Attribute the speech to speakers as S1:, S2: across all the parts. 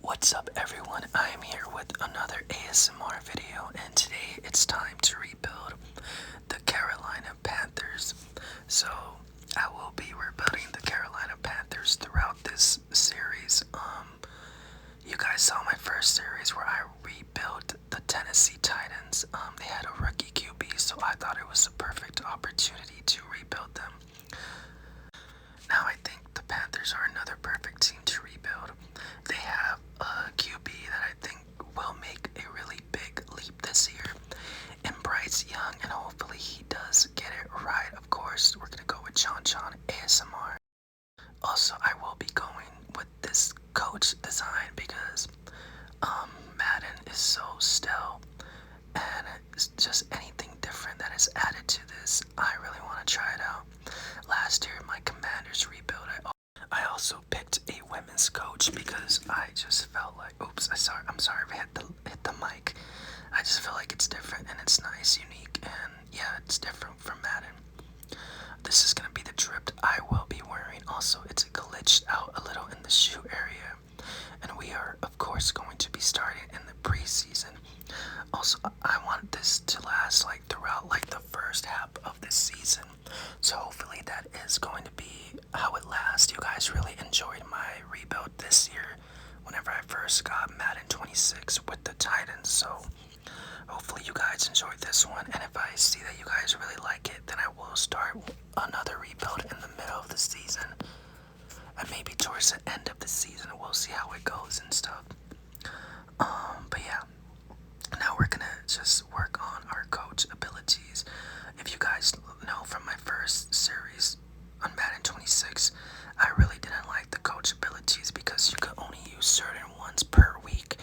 S1: What's up everyone, I am here with another ASMR video and today it's time to rebuild the Carolina Panthers. So I will be rebuilding the Carolina Panthers throughout this series. You guys saw my first series where I rebuilt the Tennessee Titans. They had a rookie QB, so I thought it was a perfect opportunity to rebuild them. Now I think the Panthers are another perfect team to rebuild. They have a QB that I think will make a really big leap this year in Bryce Young, and hopefully he does get it right. Of course, we're gonna go with Chon Chon ASMR. Also, I will be going with this coach design because Madden is so stale, and it's just anything different that is added to this. I really want to try it out. Last year, my Commanders rebuild, I also picked a women's coach because I just felt like, oops, I'm sorry if I hit the mic. I just feel like it's different and it's nice, unique, and yeah, it's different from Madden. This is gonna be the drip I will be wearing. Also, it's glitched out a little in the shoe area, and we are of course going to be starting in the preseason. Also, I want this to last like throughout like the first half of this season, so hopefully that is going to be how it lasts. You guys really enjoyed my rebuild this year whenever I first got Madden 26 with the Titans, so hopefully you guys enjoyed this one, and if I see that you guys really like it, then I will start another rebuild in the middle of the season, and maybe towards the end of the season we'll see how it goes and stuff. But yeah, now we're gonna just work on our coach abilities. If you guys know from my first series on Madden 26, I really didn't like the coach abilities because you could only use certain ones per week,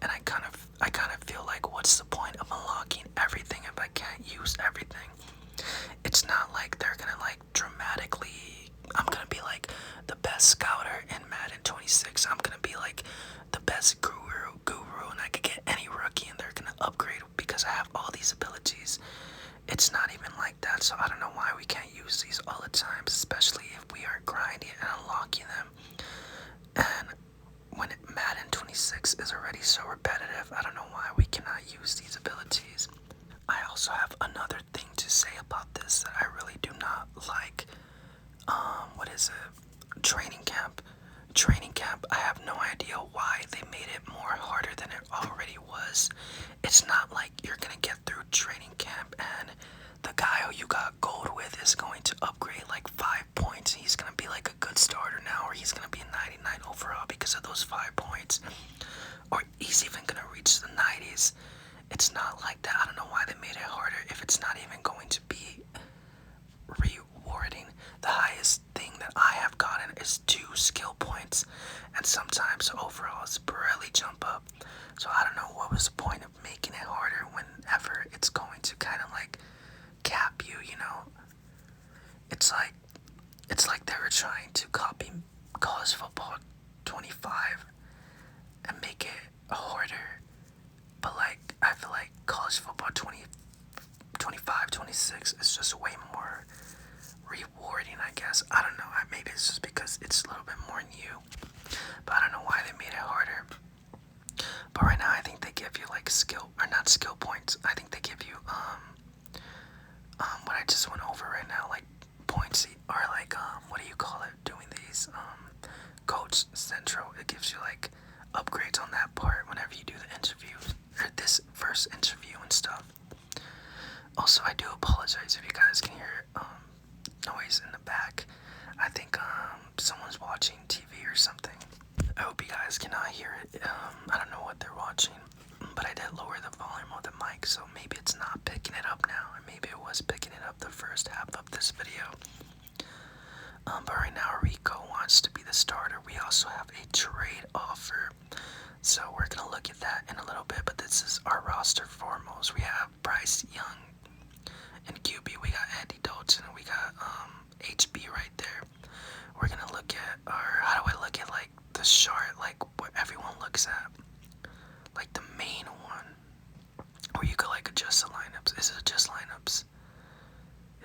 S1: and I kind of feel like, what's the point of unlocking everything if I can't use everything? It's not like they're gonna like dramatically, I'm gonna be like the best scouter in Madden 26. I'm gonna be like the best guru, and I could get any rookie and they're gonna upgrade because I have all these abilities. It's not even like that, so I don't know why we can't use these all the time, especially if we are grinding and unlocking them. And when Madden 26 is already so repetitive, I don't know why we cannot use these abilities. I also have another thing to say about this that I really do not like. What is it? Training camp. Training camp, I have no idea why they made it more harder than it already was. It's not like you're gonna get through training camp and the guy who you got gold with is going to upgrade like 5 points. He's gonna be like a good starter now, or he's gonna be a 99 overall because of those 5 points, or he's even gonna reach the 90s. It's not like that. I don't know why they made it harder if it's not even going to be rewarding. The highest thing that I have gotten is 2 skill points, and sometimes overalls barely jump up. So I don't know what was the point of making it harder whenever it's going to kind of like cap you, you know? It's like they were trying to copy college football 25 and make it harder. But like I feel like college football 25, 26 is just way more rewarding, I guess. I don't know. Maybe it's just because it's a little bit more new. But I don't know why they made it harder. But right now I think they give you like skill, or not skill points. I think they give you what I just went over right now, like points, or like what do you call it? Doing these Coach Central. It gives you like upgrades on that part whenever you do the interview, or this first interview and stuff. Also, I do apologize if you guys can hear noise in the back. I think someone's watching TV or something. I hope you guys cannot hear it. I don't know what they're watching, but I did lower the volume of the mic, so maybe it's not picking it up now, or maybe it was picking it up the first half of this video. But right now Rico wants to be the starter. We also have a trade offer, so we're gonna look at that in a little bit, but this is our roster foremost. We have Bryce Young in QB, we got Andy Dalton, and we got HB right there. We're gonna look at how do I look at like the chart, like what everyone looks at, like the main one, where you could like adjust the lineups. Is it just lineups?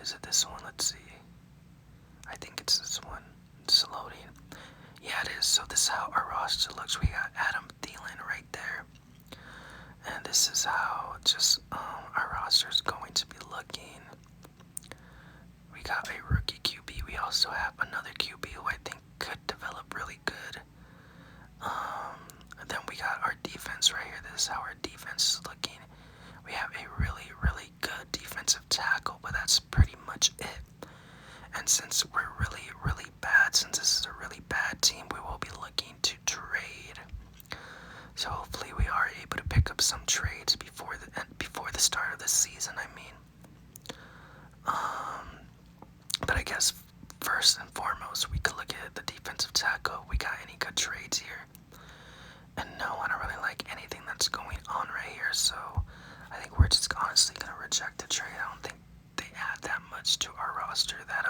S1: Is it this one? Let's see. I think it's this one. It's loading. Yeah, it is. So this is how our roster looks. We got Adam Thielen. this is how just our roster is going to be looking. We got a rookie QB. We also have another QB who I think could develop really good. And then we got our defense right here. This is how our defense is looking. We have a really, really good defensive tackle, but that's pretty much it. And since we're really, really bad, since this is a really bad team, we will be looking to trade. So hopefully we are able to pick up some trades before the start of the season. But I guess first and foremost, we could look at the defensive tackle. We got any good trades here? And no, I don't really like anything that's going on right here. So I think we're just honestly gonna reject the trade. I don't think they add that much to our roster that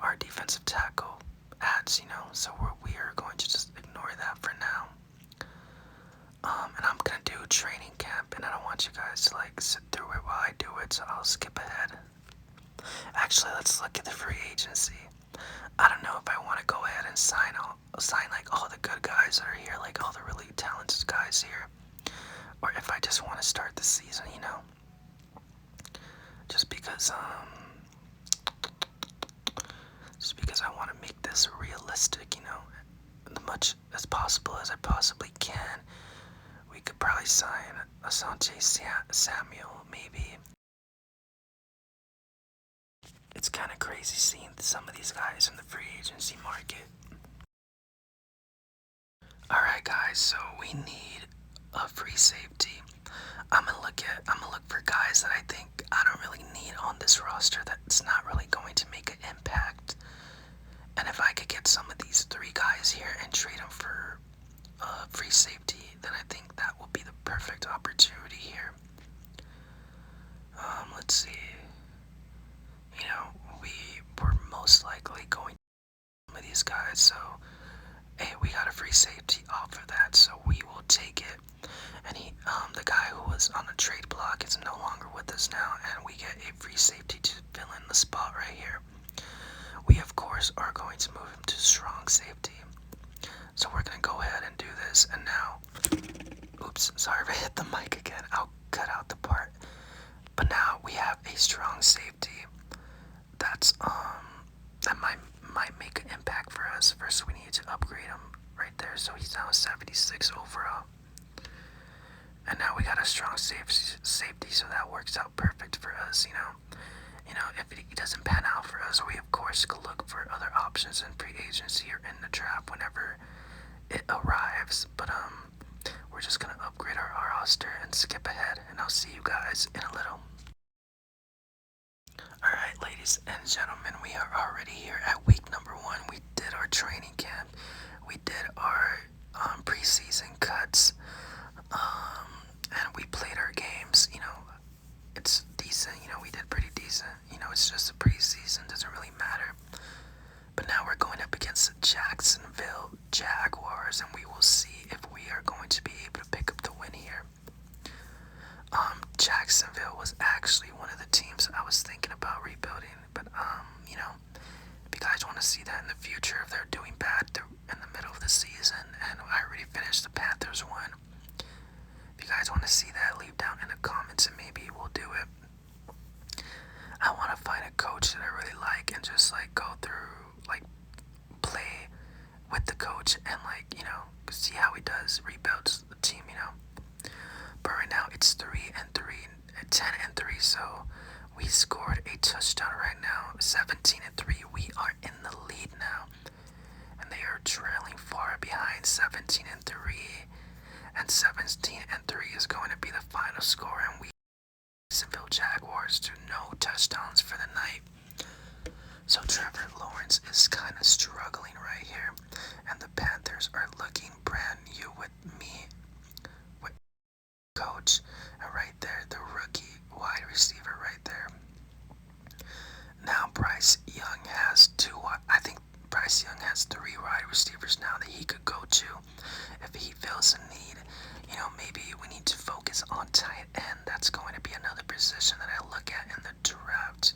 S1: our defensive tackle adds, So we are going to just ignore that for now. And I'm gonna do training camp, and I don't want you guys to like sit through it while I do it, so I'll skip ahead. Actually, let's look at the free agency. I don't know if I want to go ahead and sign like all the good guys that are here, like all the really talented guys here, or if I just want to start the season, just because I want to make this realistic, as much as possible as I possibly can. We could probably sign Asante Samuel, maybe. It's kind of crazy seeing some of these guys in the free agency market. Alright guys, so we need a free safety. I'm gonna look for guys that I think I don't really need on this roster that's not really going to make an impact. And if I could get some of these three guys here and trade them for free safety, then I think that will be the perfect opportunity here. Let's see. We were most likely going to some of these guys, so hey, we got a free safety off of that, so we will take it. And the guy who was on the trade block is no longer with us now, and we get a free safety to fill in the spot right here. We of course are going to move him to strong safety. So we're gonna go ahead and do this, and now, oops, sorry if I hit the mic again. I'll cut out the part. But now we have a strong safety. That's that might make an impact for us. First, we need to upgrade him right there, so he's now 76 overall. And now we got a strong safety, so that works out perfect for us. If he doesn't pan out for us, we of course could look for other options in free agency or in the draft whenever it arrives. But we're just gonna upgrade our roster and skip ahead, and I'll see you guys in a little. Alright, ladies and gentlemen, we are already here at week number 1. We did our training camp. We did our preseason cuts. And we played our games. It's decent. We did pretty decent. It's just a preseason. Doesn't really matter. But now we're going up against the Jacksonville Jaguars, and we will see if we are going to be able to pick up the win here. Jacksonville was actually one of the teams I was thinking about rebuilding, but if you guys want to see that in the future, if they're doing bad in the middle of the season, and I already finished the Panthers one, if you guys want to see that, leave down in the comments and maybe we'll do it. I want to find a coach that I really like and just go through, play with the coach and see how he does, rebuilds the team, But right now it's 10-3, so we scored a touchdown right now. 17-3, we are in the lead now, and they are trailing far behind 17-3, and 17-3 is going to be the final score, and we Jacksonville Jaguars to no touchdowns for the night. So Trevor Lawrence is kind of struggling right here, and the Panthers are looking brand new with me, with coach, and right there, the rookie wide receiver right there. Now Bryce Young has Bryce Young has 3 wide receivers now that he could go to if he feels a need. Maybe we need to focus on tight end. That's going to be another position that I look at in the draft.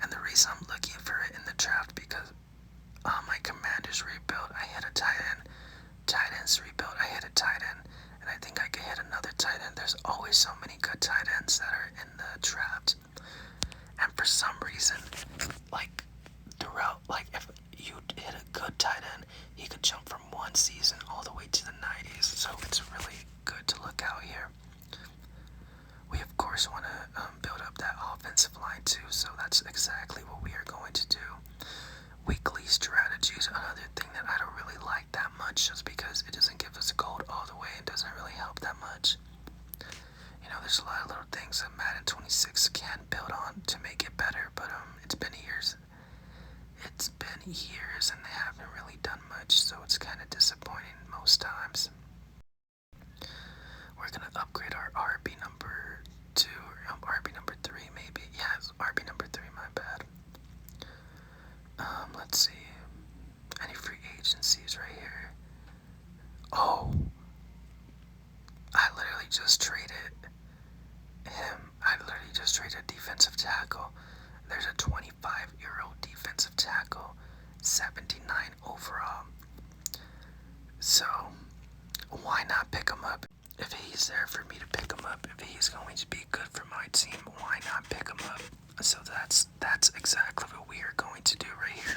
S1: And the reason I'm looking for it in the draft because my Commanders rebuild, I hit a tight end. Tight ends rebuild, I hit a tight end. And I I think I could hit another tight end. There's always so many good tight ends that are in the draft. And for some reason, like throughout, like if you hit a good tight end, he could jump from one season all the way to the 90s. So it's really good to look out here. We of course want to build up that offensive line too, so that's exactly what we are going to do. Weekly strategies, another thing that I don't really like that much, just because it doesn't give us gold all the way. It doesn't really help that much. You know, there's a lot of little things that Madden 26 can build on to make it better, but it's been years. It's been years and they haven't really done much, so it's kind of disappointing most times. We're gonna upgrade our RB number 2, or RB number 3 maybe. Yeah, it's RB number 3, my bad. Let's see. Any free agencies right here? Oh, I literally just traded him. I literally just traded a defensive tackle. There's a 25-year-old defensive tackle, 79 overall. So, why not pick him up? If he's there for me to pick him up, if he's going to be good for my team, why not pick him up? So that's exactly what we are going to do right here.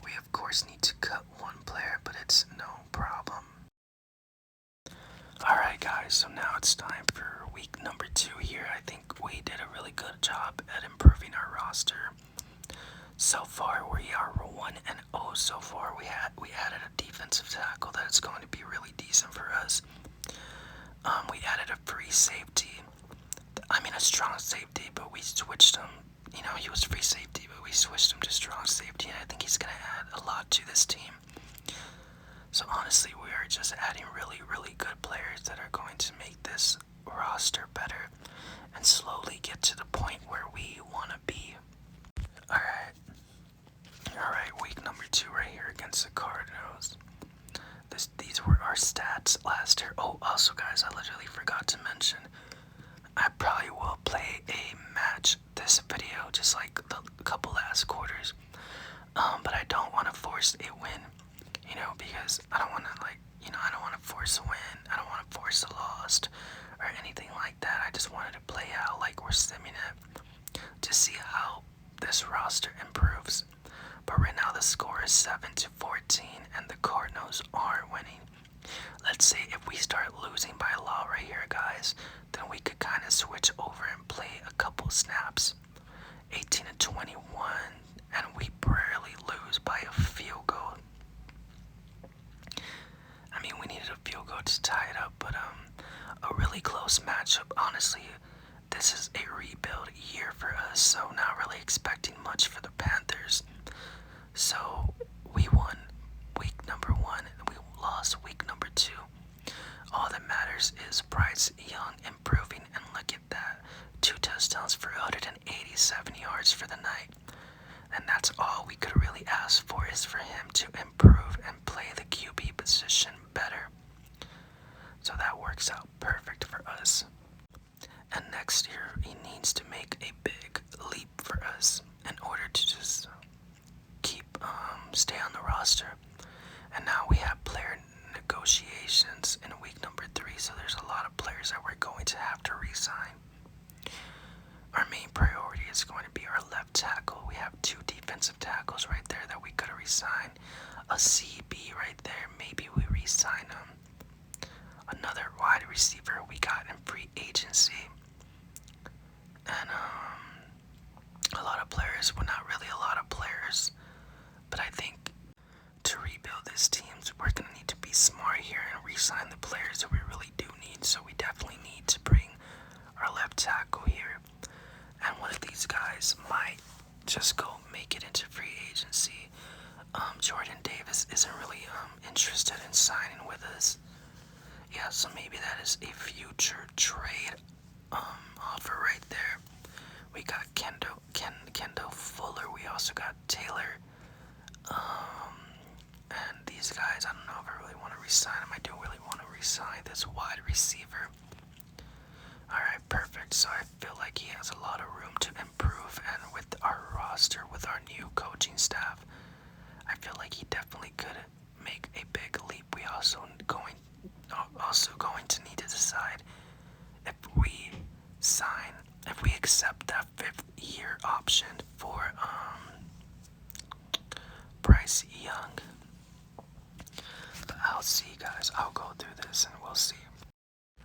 S1: We of course need to cut one player, but it's no problem. Alright guys, so now it's time for week number 2 here. I think we did a really good job at improving our roster. So far we are 1-0 so far. We added a defensive tackle that is going to be really decent for us. We added a free safety. I mean a strong safety, but we switched him. You know, he was free safety, but we switched him to strong safety, and I think he's going to add a lot to this team. So honestly, we are just adding really, really good players that are going to make this roster better and slowly get to the point where we want to be. Alright, week number 2 right here against the Cardinals. These were our stats last year. Oh, also guys, I literally forgot to mention, I probably will play a match this video, just like the couple last quarters. But I don't want to force a win, you know, because I don't want to I don't want to force a win. I don't want to force a loss or anything like that. I just wanted to play out like we're simming it to see how this roster improves. But right now the score is 7-14 and the Cardinals are winning. Let's say if we start losing by a lot right here, guys, then we could kind of switch over and play a couple snaps. 18-21, and we barely lose by a field goal. I mean, we needed a field goal to tie it up, but a really close matchup. Honestly, this is a rebuild year for us, so not really expecting much for the Panthers. So we won week number 1 and we lost week number 2. All that matters is Bryce Young improving, and look at that, 2 touchdowns for 187 yards for the night. And that's all we could really ask for, is for him to improve and play the QB position better. So that works out perfect for us. And next year he needs to make a big leap for us in order to just stay on the roster. And now we have player negotiations in week number 3, so there's a lot of players that we're going to have to re-sign. Our main priority is going to be our left tackle. We have 2 defensive tackles right there that we could re-sign. A CB right there, maybe we re-sign him. Another wide receiver we got in free agency. And a lot of players, well, not really a lot of players, but I think to rebuild this team, we're going to need to be smart here and re-sign the players that we really do need. So we definitely need to bring our left tackle here. And one of these guys might just go make it into free agency. Jordan Davis isn't really interested in signing with us. Yeah, so maybe that is a future trade offer right there. We got Kendall Fuller. We also got Taylor. And these guys, I don't know if I really want to re-sign them. I do really want to re-sign this wide receiver. Alright, perfect. So I feel like he has a lot of room to improve, and with our roster, with our new coaching staff, I feel like he definitely could make a big leap. We also also going to need to decide if we sign, if we accept that 5th-year option for Bryce Young. But I'll see, guys. I'll go through this and we'll see.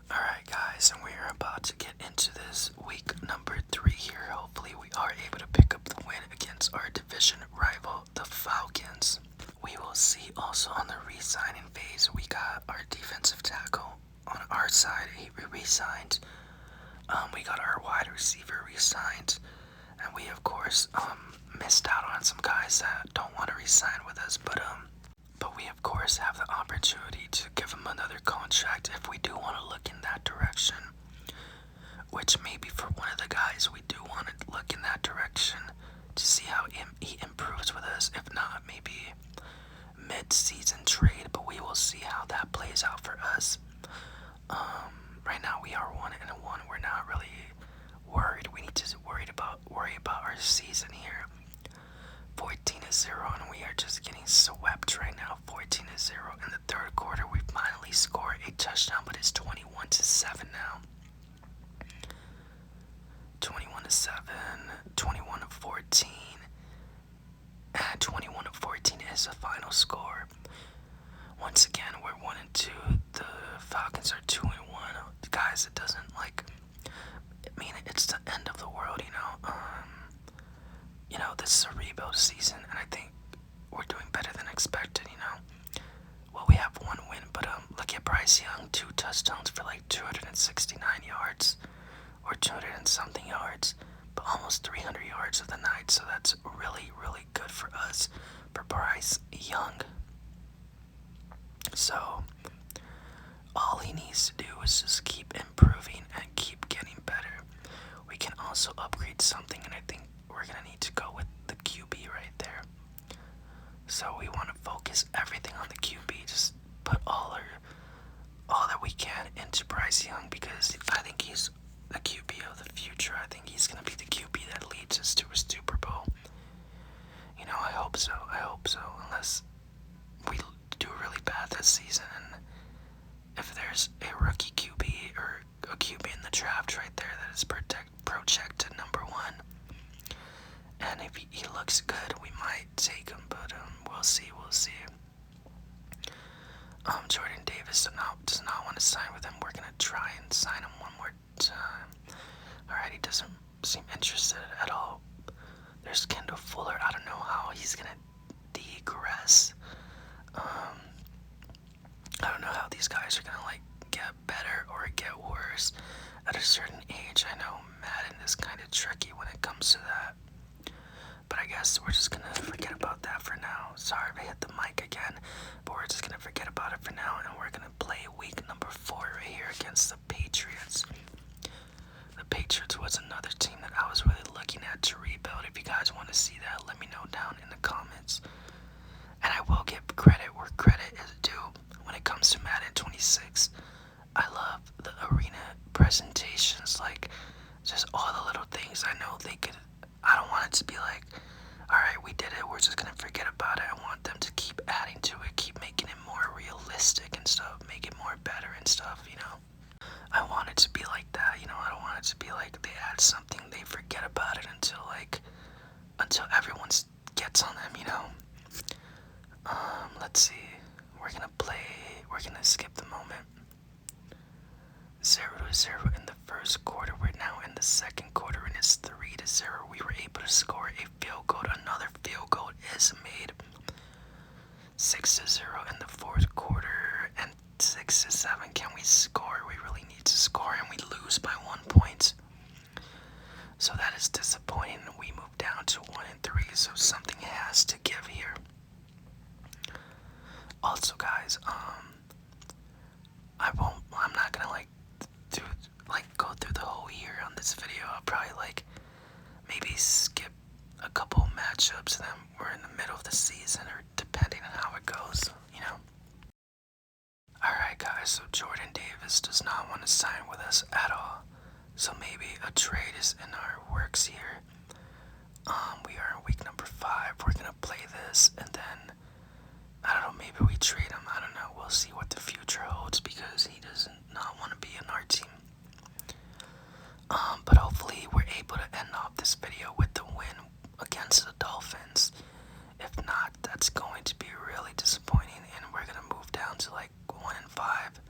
S1: Alright, guys, and we are about to get into this week number 3 here. Hopefully, we are able to pick up the win against our division rival, the Falcons. We will see also on the re-signing phase. We got our defensive tackle on our side. He re-signed. We got our wide receiver re-signed. And we, of course, missed out on some guys that don't want to re-sign with us. But we, of course, have the opportunity to give him another contract if we do want to look in that direction. Which maybe for one of the guys, we do want to look in that direction to see how he improves with us. If not, maybe mid-season trade, but we will see how that plays out for us. Right now we are 1-1. We're not really worried. We need to worry about our season here. 14-0, and we are just getting swept right now. 14-0 in the third quarter. We finally scored a touchdown, but it's 21-7 now. 21-7, 21-14, and 21-14 is the final score. Once again, we're 1-2. The Falcons are 2-1. Guys, it doesn't it's the end of the world, this is a rebuild season, and I think we're doing better than expected, Well, we have one win, but look at Bryce Young, 2 touchdowns for like 269 yards, or 200 and something yards, but almost 300 yards of the night, so that's really, really good for us, for Bryce Young. So, all he needs to do is just keep improving and keep getting better. We can also upgrade something, and I think we're going to need to go with the QB right there. So we want to focus everything on the QB, just put all that we can into Bryce Young, because I think he's the QB of the future. I think he's going to be the QB that leads us to a Super Bowl. I hope so. Unless we do really bad this season, and if there's a rookie QB or a QB in the draft right there that is projected number 1, and if he looks good, we might take him, but we'll see. Jordan Davis does not want to sign with him. We're gonna try and sign him one more time. Alright, he doesn't seem interested at all. There's Kendall Fuller. I don't know how he's gonna digress. I don't know how these guys are gonna get better or get worse at a certain age. I know Madden is kind of tricky when it comes to that, but I guess we're just gonna forget about that for now. Sorry if I hit the mic again, but we're just gonna forget about it for now, and we're gonna play week number 4 right here against the Patriots. The Patriots was another team that I was really looking at to rebuild. If you guys want to see that, let me know down in the comments. And I will give credit where credit is due when it comes to Madden 26. I love the arena presentations, just all the little things. I don't want it to be alright, we did it, we're just gonna forget about it. I want them to keep adding to it, keep making it more realistic and stuff, make it more better and stuff, I want it to be like that, I don't want it to be they add something, they forget about it until everyone gets on them, Let's see, we're gonna skip the moment. 0-0 in the first quarter. We're now in the second quarter, and it's 3-0. We were able to score a field goal. Another field goal is made. 6-0 in the fourth quarter, and 6-7. Can we score? We really need to score, and we lose by 1 point. So that is disappointing. We move down to 1-3. So something has to give here. Also, guys, I'm not gonna go through the whole year on this video. I'll probably maybe skip a couple matchups, and then we're in the middle of the season, or depending on how it goes, Alright, guys, so Jordan Davis does not want to sign with us at all. So maybe a trade is in our works here. We are in week number 5. We're gonna play this, and then I don't know, maybe we trade him. I don't know. We'll see what the future holds, because he does 5.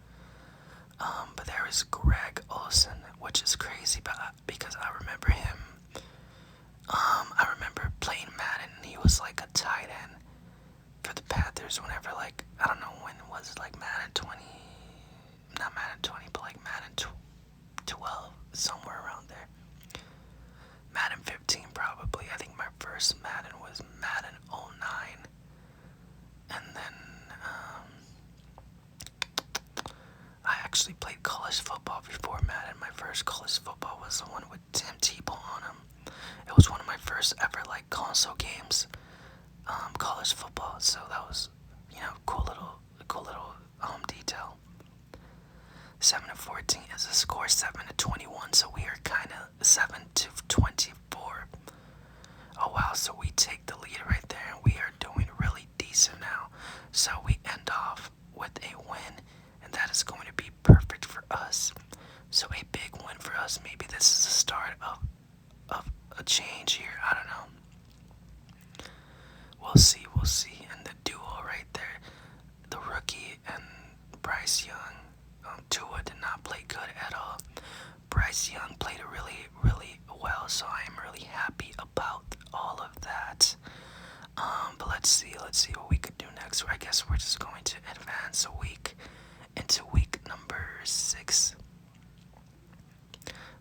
S1: But there was Greg Olson, which is crazy, but because I remember him. I remember playing Madden, and he was like a tight end for the Panthers. Whenever, like, I don't know when it was, like Madden 20, not Madden 20, but like Madden 12, somewhere around there. Madden 15 probably. I think my first Madden was Madden 09. And then I actually played college football before Madden. My first college football was the one with Tim Tebow on him. It was one of my first ever like console games, college football. So that was, cool little detail. 7-14 is a score. 7-21. So we are kind of 7-24. Oh wow! So we take the lead right there, and we are doing really decent now. So we end off with a win, and that is going to be perfect for us. So a big win for us. Maybe this is the start of a change here. I don't know. We'll see. We'll see. And the duo right there, the rookie and Bryce Young. Tua did not play good at all. Bryce Young played really, really well, so I am really happy about all of that. But let's see what we could do next. I guess we're just going to advance a week into week number 6.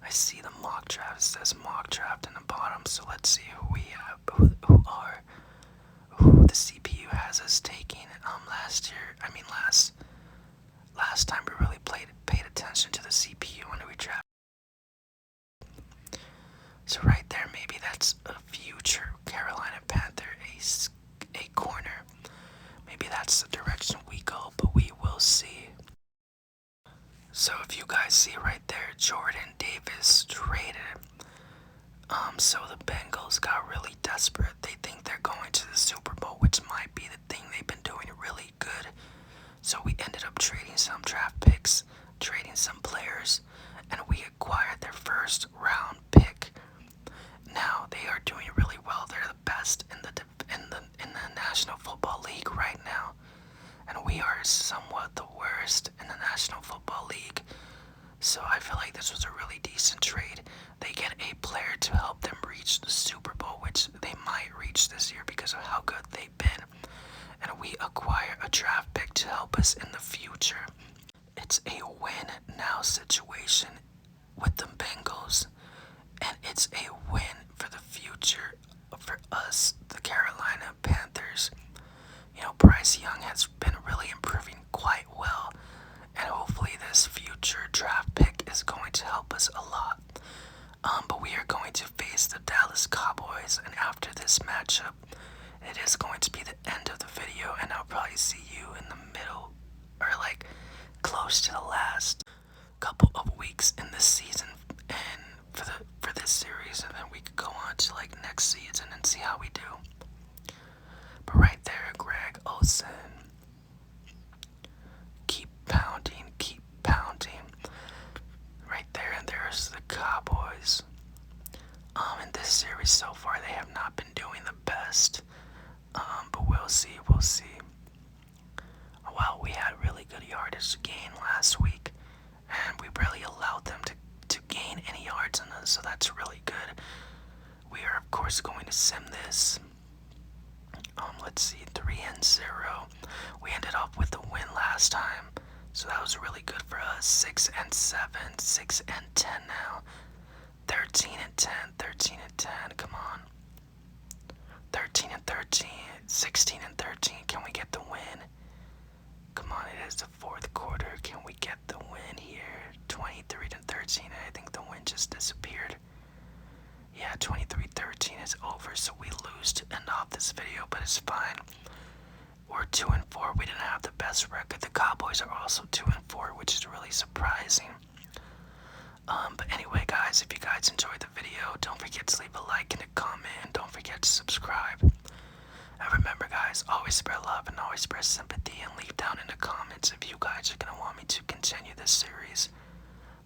S1: I see the mock draft. It says mock draft in the bottom, so let's see who we have, who the CPU has us taking. Last time we really paid attention to the CPU when we draft. So right there, maybe that's a future Carolina Panther, a corner. Maybe that's the direction we go, but we will see. So if you guys see right there, Jordan Davis traded. So the Bengals got really desperate. They think they're going to the Super Bowl, which might be the thing they've been doing really good. So we ended up trading some draft picks, trading some players, and we acquired their first round pick. Now they are doing really well. They're the best in the National Football League right now, and we are somewhat the worst in the National Football League. So I feel like this was a really decent trade. They get a player to help them reach the Super Bowl, which they might reach this year because of how good they've been. And we acquire a draft pick to help us in the future. It's a win now situation with the Bengals, and it's a win for the future for us, the Carolina Panthers. Bryce Young has been really improving quite well, and hopefully this future draft pick is going to help us a lot. But we are going to face the Dallas Cowboys, and after this matchup, it is going to be the end of the video, and I'll probably see you in the middle, or like close to the last couple of weeks in this season, and for this series, and then we could go on to like next season and see how we do. But right there, Greg Olson, keep pounding. Right there, and there's the Cowboys. In this series so far, they have not been doing the best. But we'll see. Well, we had really good yardage gain last week, and we barely allowed them to gain any yards on us, so that's really good. We are, of course, going to sim this. Let's see, 3-0. We ended up with the win last time, so that was really good for us. 6-7, 6-10 now. 13-10, come on. 13-13, 16-13, can we get the win? Come on, it is the fourth quarter, can we get the win here? 23-13, I think the win just disappeared. Yeah, 23-13 is over, so we lose to end off this video, but it's fine. We're 2-4, we didn't have the best record. The Cowboys are also 2-4, which is really surprising. But anyway, guys, if you guys enjoyed the video, don't forget to leave a like and a comment, and don't forget to subscribe. And remember, guys, always spread love and always spread sympathy, and leave down in the comments if you guys are going to want me to continue this series.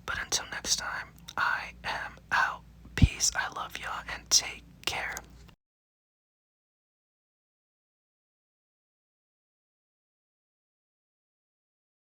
S1: But until next time, I am out. Peace, I love y'all, and take care.